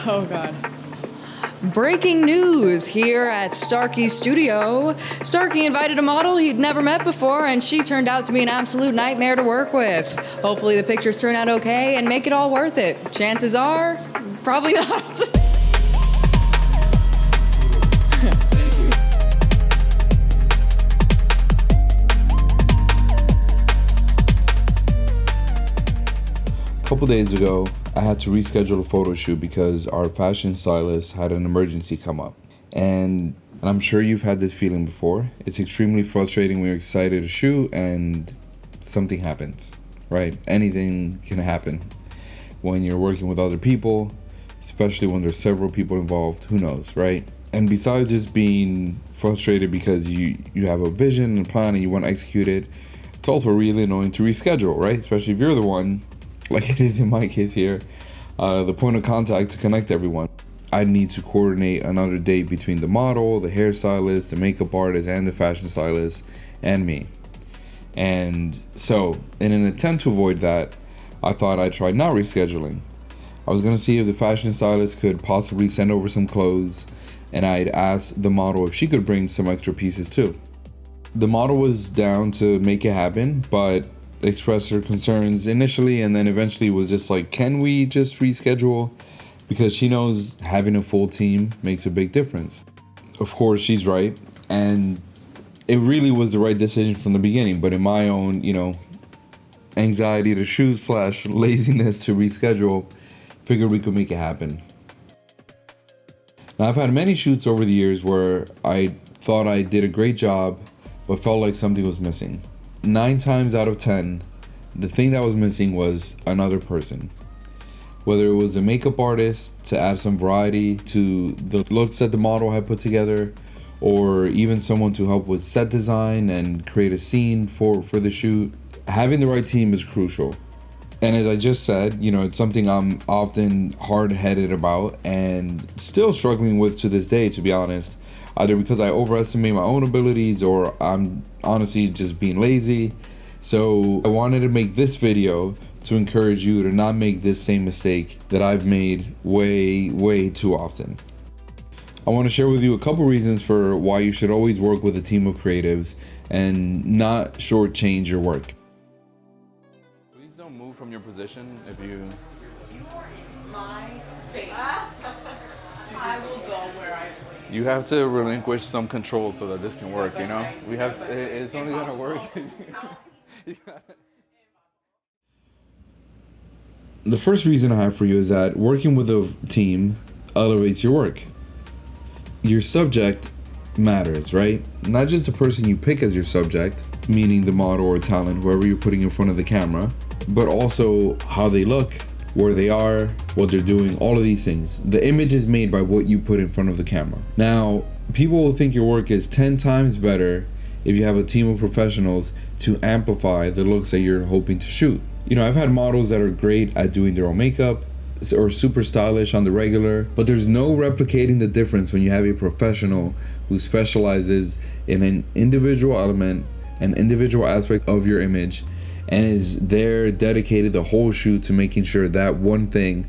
Oh God. Breaking news here at Starkey's studio. Starkey invited a model he'd never met before, and she turned out to be an absolute nightmare to work with. Hopefully the pictures turn out okay and make it all worth it. Chances are, probably not. A couple days ago, I had to reschedule a photo shoot because our fashion stylist had an emergency come up. And I'm sure you've had this feeling before. It's extremely frustrating when you're excited to shoot and something happens, right? Anything can happen when you're working with other people, especially when there's several people involved. Who knows, right? And besides just being frustrated because you have a vision and plan and you want to execute it, it's also really annoying to reschedule, right? Especially if you're the one, like it is in my case here, the point of contact to connect everyone. I need to coordinate another date between the model, the hairstylist, the makeup artist, and the fashion stylist, and me. And so, in an attempt to avoid that, I thought I'd try not rescheduling. I was gonna see if the fashion stylist could possibly send over some clothes, and I'd asked the model if she could bring some extra pieces too. The model was down to make it happen, but expressed her concerns initially and then eventually was just like, can we just reschedule? Because she knows having a full team makes a big difference. Of course, she's right, and it really was the right decision from the beginning, but in my own, anxiety to shoot / laziness to reschedule, figured we could make it happen. Now, I've had many shoots over the years where I thought I did a great job, but felt like something was missing. 9 times out of 10, the thing that was missing was another person. Whether it was a makeup artist to add some variety to the looks that the model had put together, or even someone to help with set design and create a scene for the shoot. Having the right team is crucial. And as I just said, it's something I'm often hard-headed about and still struggling with to this day, to be honest. Either because I overestimate my own abilities or I'm honestly just being lazy. So I wanted to make this video to encourage you to not make this same mistake that I've made way too often. I want to share with you a couple reasons for why you should always work with a team of creatives and not shortchange your work. Please don't move from your position if you... My space. I will go where I please. You have to relinquish some control so that this can work, We have to, it's only gonna work. The first reason I have for you is that working with a team elevates your work. Your subject matters, right? Not just the person you pick as your subject, meaning the model or talent, whoever you're putting in front of the camera, but also how they look, where they are, what they're doing, all of these things. The image is made by what you put in front of the camera. Now, people will think your work is 10 times better if you have a team of professionals to amplify the looks that you're hoping to shoot. I've had models that are great at doing their own makeup or super stylish on the regular, but there's no replicating the difference when you have a professional who specializes in an individual element, an individual aspect of your image, and is there dedicated the whole shoot to making sure that one thing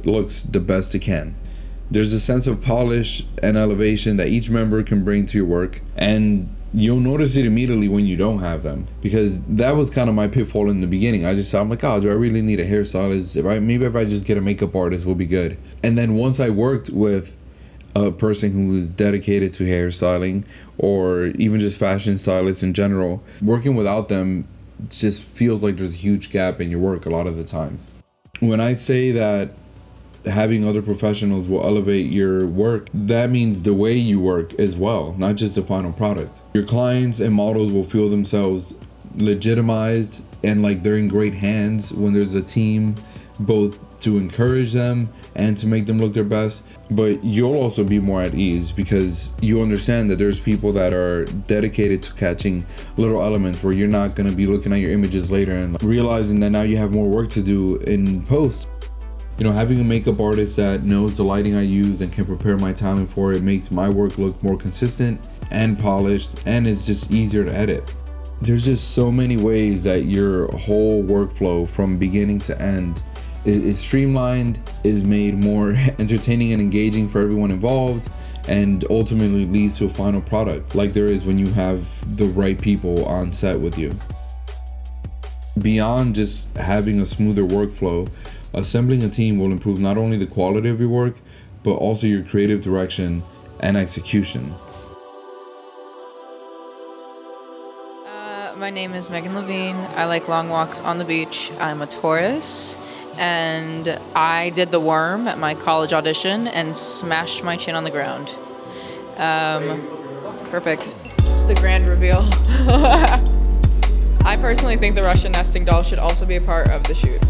looks the best it can. There's a sense of polish and elevation that each member can bring to your work, and you'll notice it immediately when you don't have them, because that was kind of my pitfall in the beginning. I'm like, oh, do I really need a hairstylist? Maybe if I just get a makeup artist, we'll be good. And then once I worked with a person who is dedicated to hairstyling or even just fashion stylists in general, working without them just feels like there's a huge gap in your work a lot of the times. When I say that having other professionals will elevate your work, that means the way you work as well, not just the final product. Your clients and models will feel themselves legitimized and like they're in great hands when there's a team both to encourage them and to make them look their best. But you'll also be more at ease because you understand that there's people that are dedicated to catching little elements where you're not going to be looking at your images later and realizing that now you have more work to do in post. Having a makeup artist that knows the lighting I use and can prepare my talent for it makes my work look more consistent and polished, and it's just easier to edit. There's just so many ways that your whole workflow from beginning to end is streamlined, is made more entertaining and engaging for everyone involved, and ultimately leads to a final product like there is when you have the right people on set with you. Beyond just having a smoother workflow, assembling a team will improve not only the quality of your work, but also your creative direction and execution. My name is Megan Levine. I like long walks on the beach. I'm a Taurus, and I did the worm at my college audition and smashed my chin on the ground. Perfect. The grand reveal. I personally think the Russian nesting doll should also be a part of the shoot.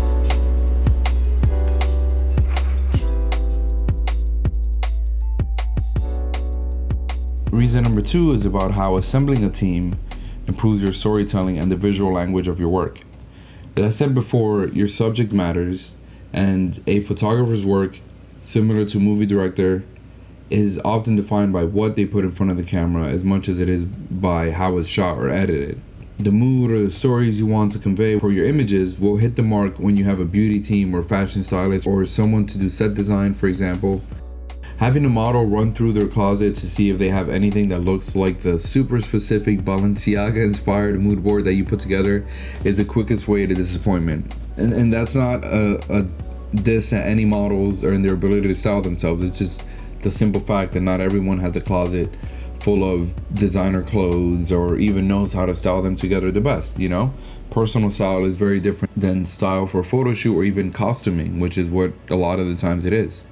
Reason number 2 is about how assembling a team improves your storytelling and the visual language of your work. As I said before, your subject matters, and a photographer's work, similar to a movie director, is often defined by what they put in front of the camera as much as it is by how it's shot or edited. The mood or the stories you want to convey for your images will hit the mark when you have a beauty team or fashion stylist or someone to do set design, for example. Having a model run through their closet to see if they have anything that looks like the super specific Balenciaga inspired mood board that you put together is the quickest way to disappointment. And that's not a diss at any models or in their ability to style themselves. It's just the simple fact that not everyone has a closet full of designer clothes or even knows how to style them together the best, you know? Personal style is very different than style for a photo shoot or even costuming, which is what a lot of the times it is.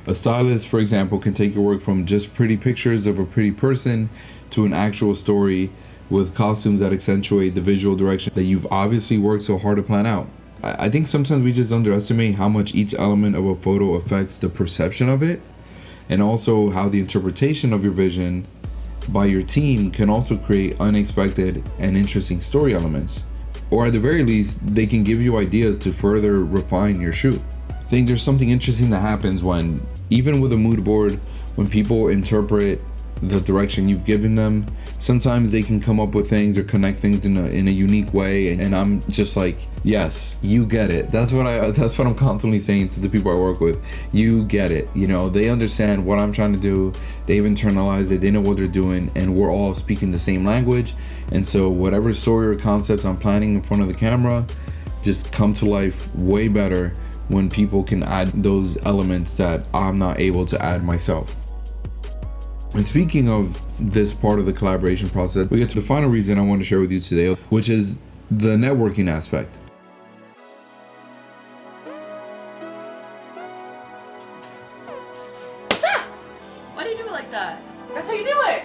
A stylist, for example, can take your work from just pretty pictures of a pretty person to an actual story with costumes that accentuate the visual direction that you've obviously worked so hard to plan out. I think sometimes we just underestimate how much each element of a photo affects the perception of it, and also how the interpretation of your vision by your team can also create unexpected and interesting story elements. Or at the very least, they can give you ideas to further refine your shoot. I think there's something interesting that happens when, even with a mood board, when people interpret the direction you've given them, sometimes they can come up with things or connect things in a unique way, and I'm just like, yes, you get it. That's what I'm constantly saying to the people I work with. You get it. You know, they understand what I'm trying to do. They've internalized it. They know what they're doing, and we're all speaking the same language. And so whatever story or concepts I'm planning in front of the camera just come to life way better when people can add those elements that I'm not able to add myself. And speaking of this part of the collaboration process, we get to the final reason I want to share with you today, which is the networking aspect. Why do you do it like that? That's how you do it!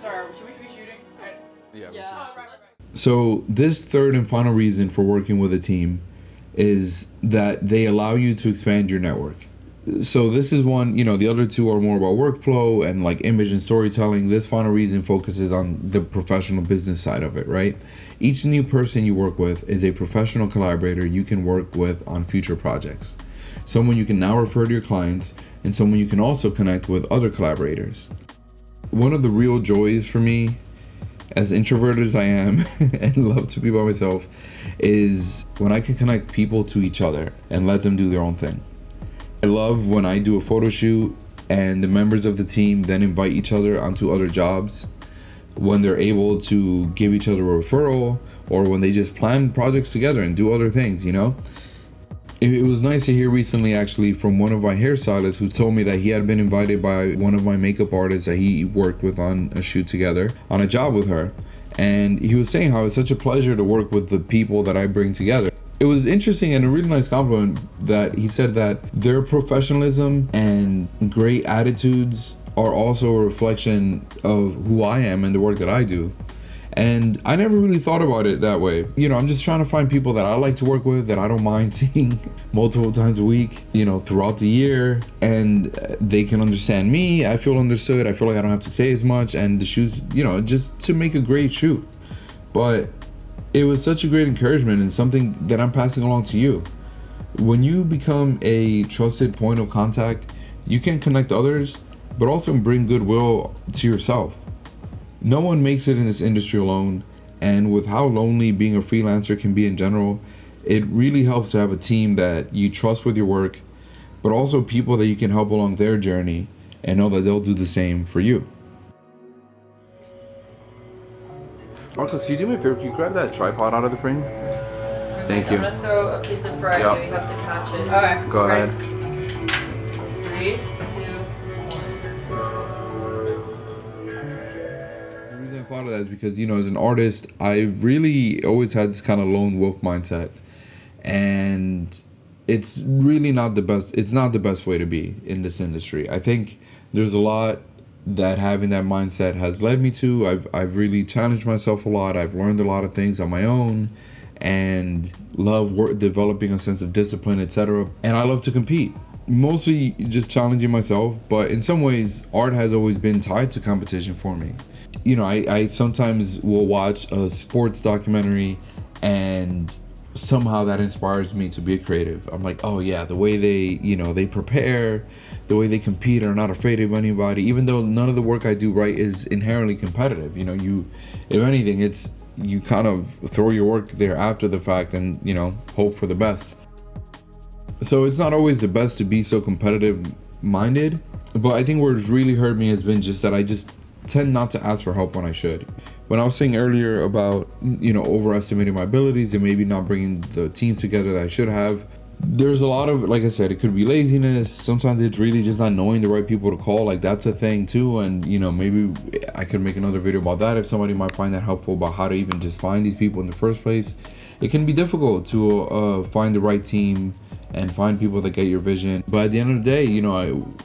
Sorry, should we be shooting? Yeah. So this third and final reason for working with a team is that they allow you to expand your network. So this is one, you know, the other two are more about workflow and like image and storytelling. This final reason focuses on the professional business side of it, right? Each new person you work with is a professional collaborator you can work with on future projects. Someone you can now refer to your clients, and someone you can also connect with other collaborators. One of the real joys for me, as introverted as I am and love to be by myself, is when I can connect people to each other and let them do their own thing. I love when I do a photo shoot and the members of the team then invite each other onto other jobs, when they're able to give each other a referral, or when they just plan projects together and do other things, you know? It was nice to hear recently actually from one of my hairstylists who told me that he had been invited by one of my makeup artists that he worked with on a shoot together on a job with her. And he was saying how it's such a pleasure to work with the people that I bring together. It was interesting and a really nice compliment that he said that their professionalism and great attitudes are also a reflection of who I am and the work that I do. And I never really thought about it that way. You know, I'm just trying to find people that I like to work with, that I don't mind seeing multiple times a week, you know, throughout the year. And they can understand me. I feel understood. I feel like I don't have to say as much. And the shoot's, you know, just to make a great shoot. But it was such a great encouragement and something that I'm passing along to you. When you become a trusted point of contact, you can connect others, but also bring goodwill to yourself. No one makes it in this industry alone, And with how lonely being a freelancer can be in general, it really helps to have a team that you trust with your work, but also people that you can help along their journey and know that they'll do the same for you. Marcos, can you do me a favor? Can you grab that tripod out of the frame? Thank you. I'm gonna throw a piece of fried. Yep. You have to catch it. Okay. Go ahead. 3, 2, 1. The reason I thought of that is because, as an artist, I've really always had this kind of lone wolf mindset. And it's really not the best. It's not the best way to be in this industry. I think there's a lot that having that mindset has led me to. I've really challenged myself a lot. I've learned a lot of things on my own, and love developing a sense of discipline, etc. And I love to compete, mostly just challenging myself. But in some ways, art has always been tied to competition for me. I sometimes will watch a sports documentary, and somehow that inspires me to be a creative. I'm like, oh yeah, the way they prepare, the way they compete, are not afraid of anybody, even though none of the work I do is inherently competitive. If anything, it's you kind of throw your work there after the fact and hope for the best. So it's not always the best to be so competitive minded, but I think where it's really hurt me has been just that I just tend not to ask for help when I should. When I was saying earlier about overestimating my abilities and maybe not bringing the teams together that I should have, there's a lot of, like I said, it could be laziness. Sometimes it's really just not knowing the right people to call. Like, that's a thing too. And maybe I could make another video about that if somebody might find that helpful, about how to even just find these people in the first place. It can be difficult to find the right team and find people that get your vision. But at the end of the day,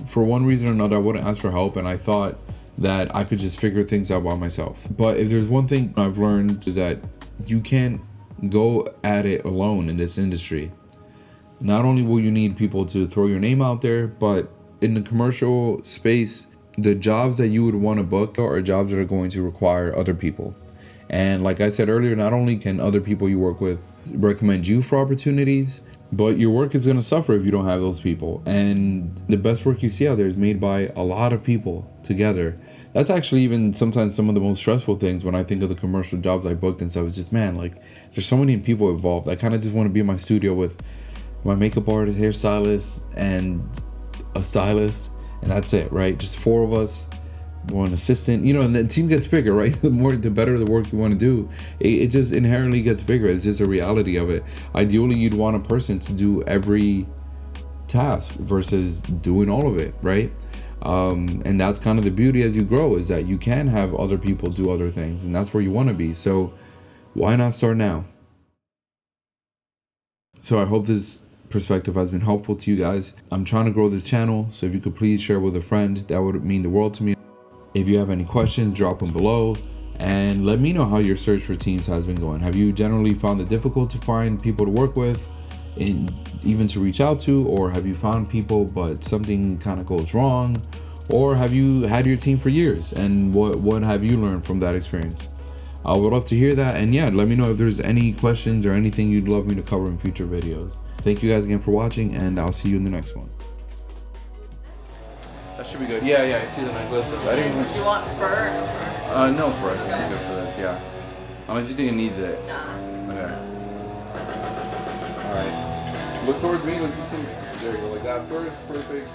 for one reason or another, I wouldn't ask for help, and I thought that I could just figure things out by myself. But if there's one thing I've learned, is that you can't go at it alone in this industry. Not only will you need people to throw your name out there, but in the commercial space, the jobs that you would want to book are jobs that are going to require other people. And like I said earlier, not only can other people you work with recommend you for opportunities, but your work is going to suffer if you don't have those people. And the best work you see out there is made by a lot of people together. That's actually even sometimes some of the most stressful things when I think of the commercial jobs I booked and stuff. It's just, man, like, there's so many people involved. I kind of just want to be in my studio with my makeup artist, hairstylist, and a stylist, and that's it, right? Just 4 of us, one assistant, and the team gets bigger, right? The better the work you want to do, it just inherently gets bigger. It's just a reality of it. Ideally, you'd want a person to do every task versus doing all of it, right? And that's kind of the beauty as you grow, is that you can have other people do other things, and that's where you want to be. So why not start now? So I hope this perspective has been helpful to you guys. I'm trying to grow this channel, so if you could please share with a friend, that would mean the world to me. If you have any questions, drop them below, and let me know how your search for teams has been going. Have you generally found it difficult to find people to work with, and even to reach out to, or have you found people but something kind of goes wrong? Or have you had your team for years, and what have you learned from that experience? I would love to hear that, and yeah, let me know if there's any questions or anything you'd love me to cover in future videos. Thank you guys again for watching, and I'll see you in the next one. That should be good. Yeah, I see the necklaces. I didn't. Do you want fur or no fur? No fur. I think it's good for this. Yeah. Unless you think it needs it. Nah. Okay. All right. Look towards me. Let's just there you go, like that first. Perfect.